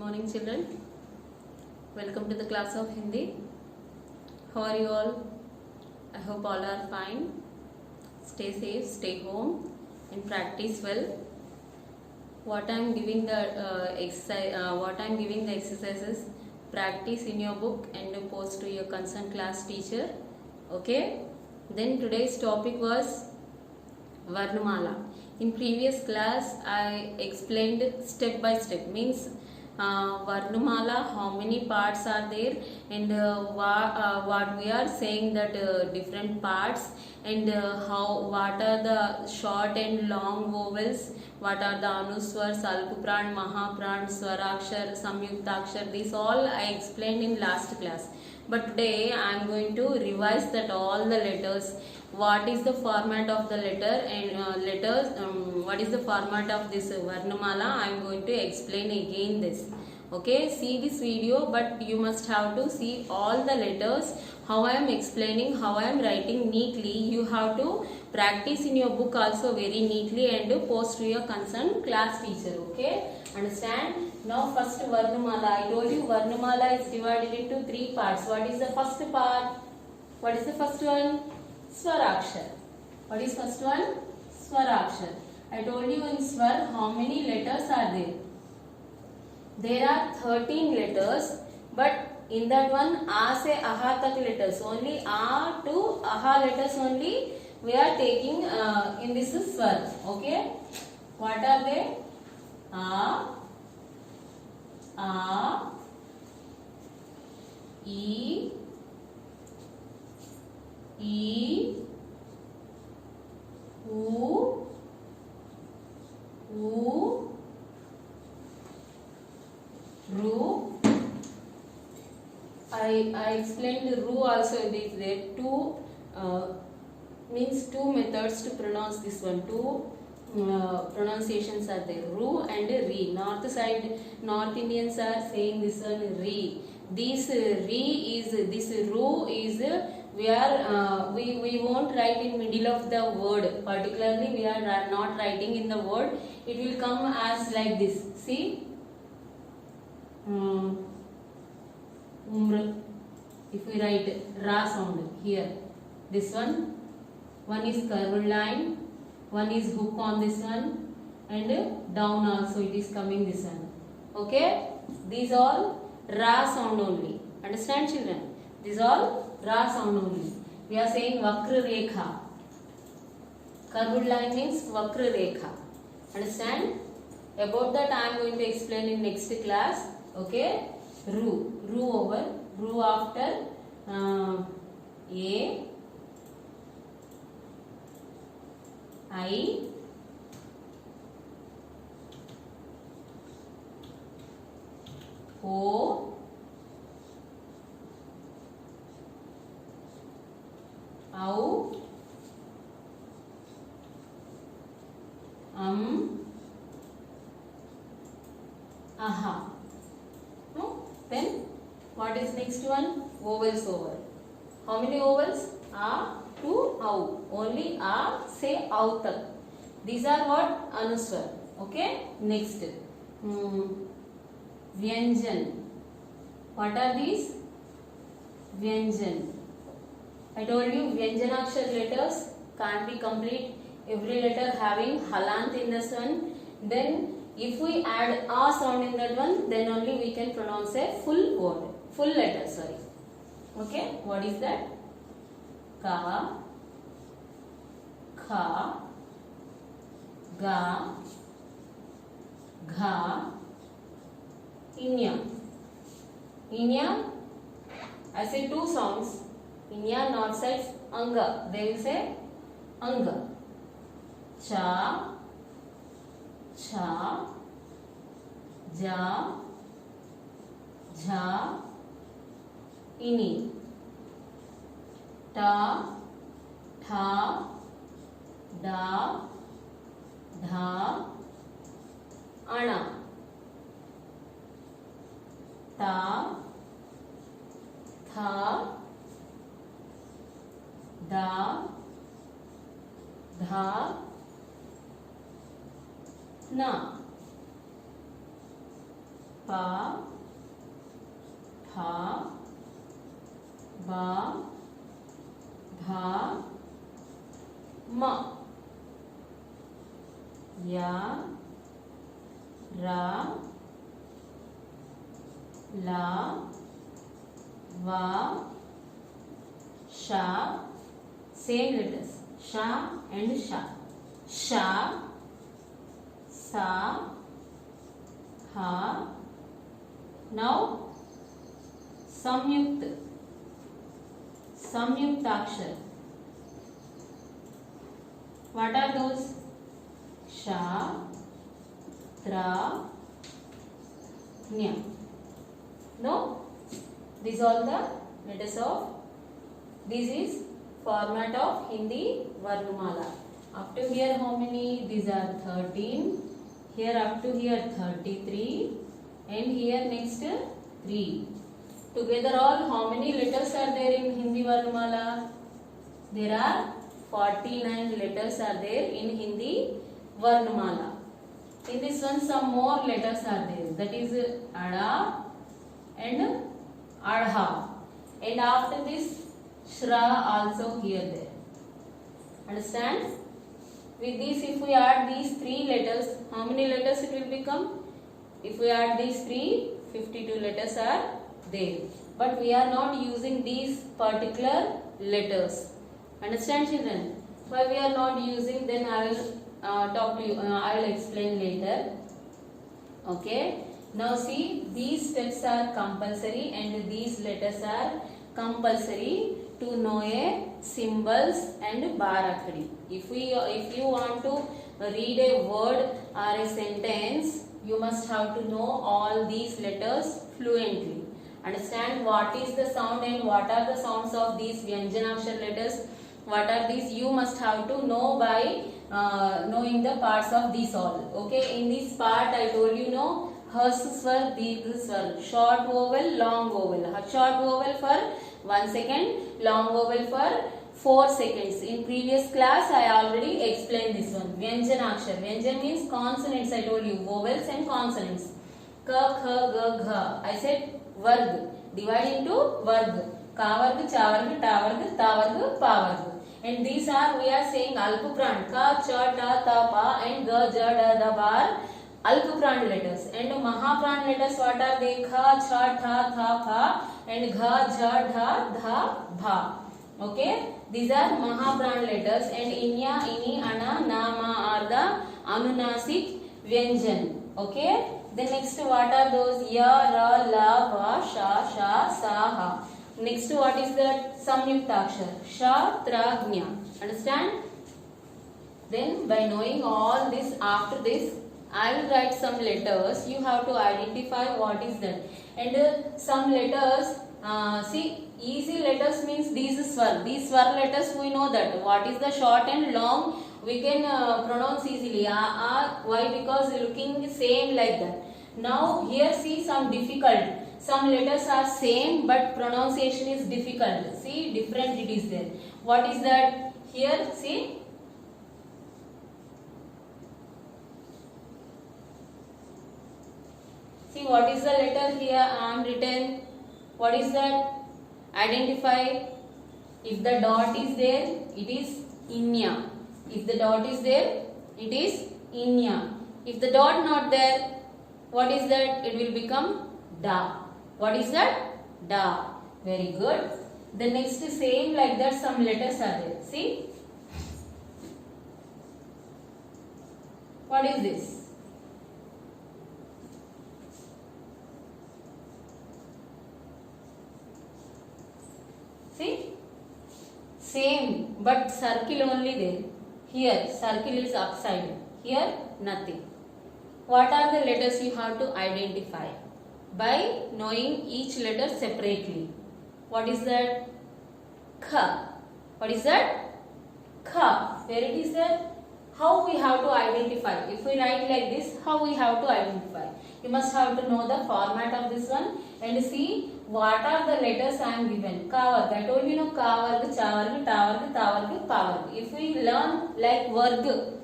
morning children. Welcome to the class of Hindi. How are you all? I hope all are fine. Stay safe, stay home and practice well. What I am giving the exercises, practice in your book and post to your concerned class teacher. Okay? Then today's topic was Varnamala. In previous class I explained step by step, means Varnamala, how many parts are there, and what we are saying that different parts, and what are the short and long vowels, what are the Anuswars, Alpupran, Mahapran, Swarakshar, Samyuktakshar, these all I explained in last class. But today I am going to revise that all the letters, what is the format of the letter and what is the format of this Varnamala. I am going to explain again this. Okay, see this video, but you must have to see all the letters, how I am explaining, how I am writing neatly. You have to practice in your book also very neatly and post to your concerned class teacher. Okay, understand? Now first Varnamala. I told you Varnamala is divided into three parts. What is the first part? What is the first one? Swarakshar. What is first one? Swarakshar. I told you in Swar how many letters are there? There are 13 letters, but in that one A se Aha tak letters, only A to Aha letters only we are taking in this Swar. Okay? What are they? A, E, U, Ru. I explained Ru also. There two means two methods to pronounce this one. Two pronunciations are there, Ru and Re. North Indians are saying this one Re. This Ru is we won't write in middle of the word. Particularly we are not writing in the word. It will come as like this. See. If we write Ra sound here, this one is curved line, one is hook on this one, and down also it is coming this one. Okay, these all Ra sound only. Understand children? These all Ra sound only. We are saying Vakra Rekha. Curved line means Vakra Rekha. Understand? About that I am going to explain in next class. Okay, Ru over, Ru after A, I, O, Au, Aha. Then what is next one? Vowels over. How many vowels? A to Au. Only A say Au tak. These are what? Anuswar. Okay. Next. Vyanjan. What are these? Vyanjan. I told you Vyanjanakshar letters can't be complete. Every letter having halant in this one. Then if we add A sound in that one, then only we can pronounce a full word, full letter, sorry. Okay, what is that? Ka, Kha, Ga, Gha, Inya. Inya, I say two sounds. Inya, north side, Anga. They will say Anga. Cha, Cha, Ja, Jha, Ini. Ta, Tha, Da, Dha, Ana. Ta, Tha, Da, Dha, Na. pa, pha, ba, bha, ma, ya, ra, la, va, sha. Same letters, sha and sha. Sha, sa, ha. Now samyuktakshar. What are those? Sha, tra, nya. No, these are the letters of. This is format of Hindi Varnamala. Up to here how many? These are 13. Here up to here 33. And here next 3. Together all how many letters are there in Hindi Varnamala? There are 49 letters are there in Hindi Varnamala. In this one some more letters are there. That is Ada and Adha. And after this Shra also here there. Understand? With this, if we add these 3 letters, how many letters it will become? If we add these 3, 52 letters are there. But we are not using these particular letters. Understand, children? Why we are not using? Then I will talk to you. I will explain later. Okay. Now see, these steps are compulsory and these letters are compulsory to know a symbols and barakadi. If you want to read a word or a sentence, you must have to know all these letters fluently. Understand what is the sound and what are the sounds of these Vyanjanakshar letters. What are these? You must have to know by knowing the parts of these all. Okay, in this part I told you know Has swar, Dirgha swar, short vowel, long vowel. Short vowel for 1 second, long vowel for 4 seconds. In previous class I already explained this one. Vyanjanakshar. Vyanjan means consonants. I told you vowels and consonants. Ka, kha, ga, gha. I said varg. Divide into varg. Ka varg, cha varg, ta varg, ta varg, pa varg. And these are we are saying alpupran. Ka, cha, ta, ta, pa and ga, ja, da, da, bar. Alpupran letters. And Mahapran letters what are they? Kha, cha, tha, tha, pha and gha, jha, dha, dha, bha. Okay, these are Mahapran letters. And Inya, Ini, Ana, Na, Ma are the Anunasik Vyanjan. Okay, then next what are those? Ya, Ra, La, Va, Sha, Sha, Sa, Ha. Next what is that? Samyuktakshar. Sha, Tra, Gnya. Understand? Then by knowing all this, after this I will write some letters. You have to identify what is that. And some letters, see, easy letters means these swar. These swar letters we know that. What is the short and long we can pronounce easily. Why? Because looking same like that. Now here see some difficult. Some letters are same but pronunciation is difficult. See, different it is there. What is that? Here see. See what is the letter here I am written. What is that? Identify. If the dot is there, it is Inya. If the dot is there, it is Inya. If the dot not there, what is that? It will become Da. What is that? Da. Very good. The next same like that some letters are there. See? What is this? See? Same but circle only there. Here circle is upside. Here nothing. What are the letters you have to identify? By knowing each letter separately. What is that? Kha. What is that? Kha. Where it is there? How we have to identify? If we write like this, how we have to identify? You must have to know the format of this one and see what are the letters I am given. Ka varg. I told you know ka varg, cha varg, ta varg, ta varg, pa varg. If we learn like varg,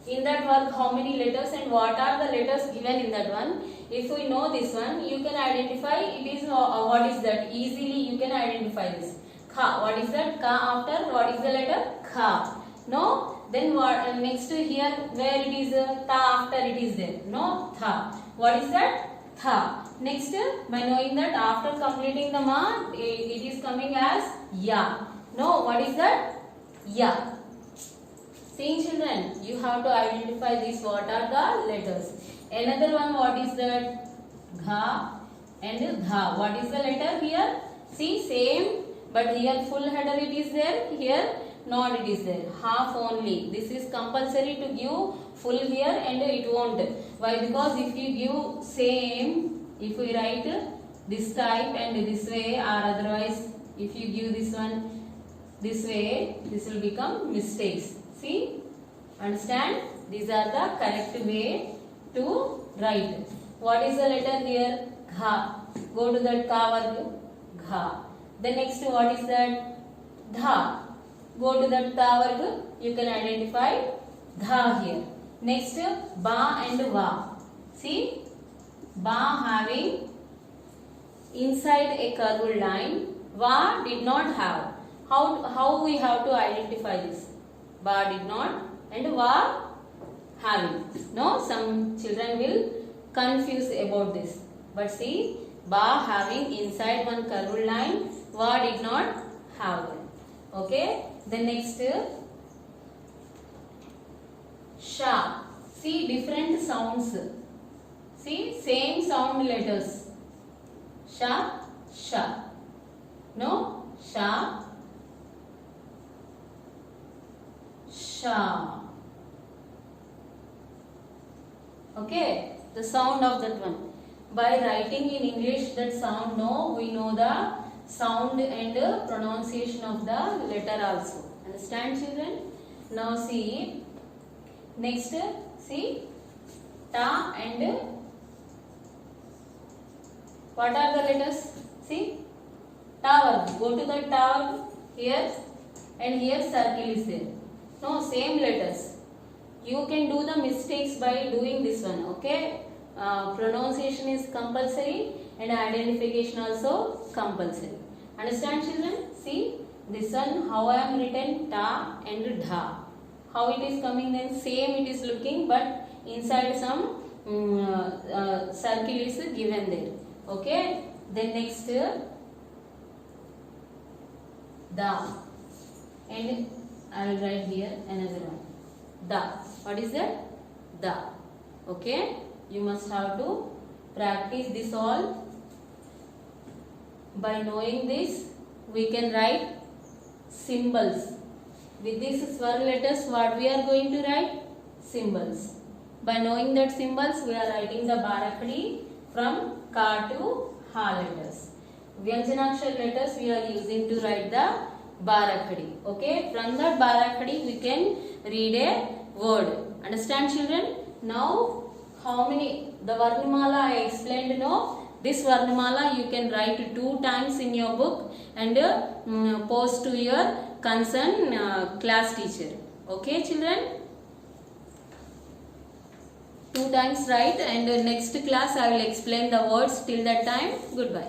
In that work, how many letters and what are the letters given in that one? If we know this one, you can identify it is what is that. Easily you can identify this. Kha. What is that? Ka after what is the letter? Kha. No. Then what next here where it is ta after it is there. No. Tha. What is that? Tha. Next, by knowing that after completing the ma, it is coming as ya. No. What is that? Ya. Seeing children, you have to identify these what are the letters. Another one, what is that? Gha and dha. What is the letter here? See, same, but here full header it is there, here not it is there. Half only. This is compulsory to give full here and it won't. Why? Because if you give same, if we write this type and this way, or otherwise if you give this one this way, this will become mistakes. See? Understand? These are the correct way to write. What is the letter here? Gha. Go to that ka varg. Gha. The next what is that? Dha. Go to that ta varg. You can identify dha here. Next ba and va. See? Ba having inside a curved line. Va did not have. How we have to identify this? Ba did not and va having. No, some children will confuse about this. But see, ba having inside one curved line, va did not have one. Okay. The next sha. See different sounds. See same sound letters. Sha, sha. No, sha, sha. Okay, the sound of that one. By writing in English that sound, no, we know the sound and pronunciation of the letter also. Understand children? Now see, next see ta and what are the letters? See ta varg. Go to the ta varg here and here circle is there. No, same letters. You can do the mistakes by doing this one. Okay, pronunciation is compulsory and identification also compulsory. Understand children? See this one how I am written ta and dha. How it is coming then same it is looking, but inside some circle is given there. Okay. Then next da, and I will write here another one. Da. What is that? Da. Okay. You must have to practice this all. By knowing this, we can write symbols. With these swar letters, what we are going to write? Symbols. By knowing that symbols, we are writing the Barakhadi from ka to ha letters. Vyanjanakshar letters we are using to write the Barakhadi. Okay. From that Barakhadi, we can read a word. Understand children? Now, how many? The Varnamala I explained. No, this Varnamala you can write 2 times in your book and post to your concerned class teacher. Okay children? 2 times write, and next class I will explain the words. Till that time, goodbye.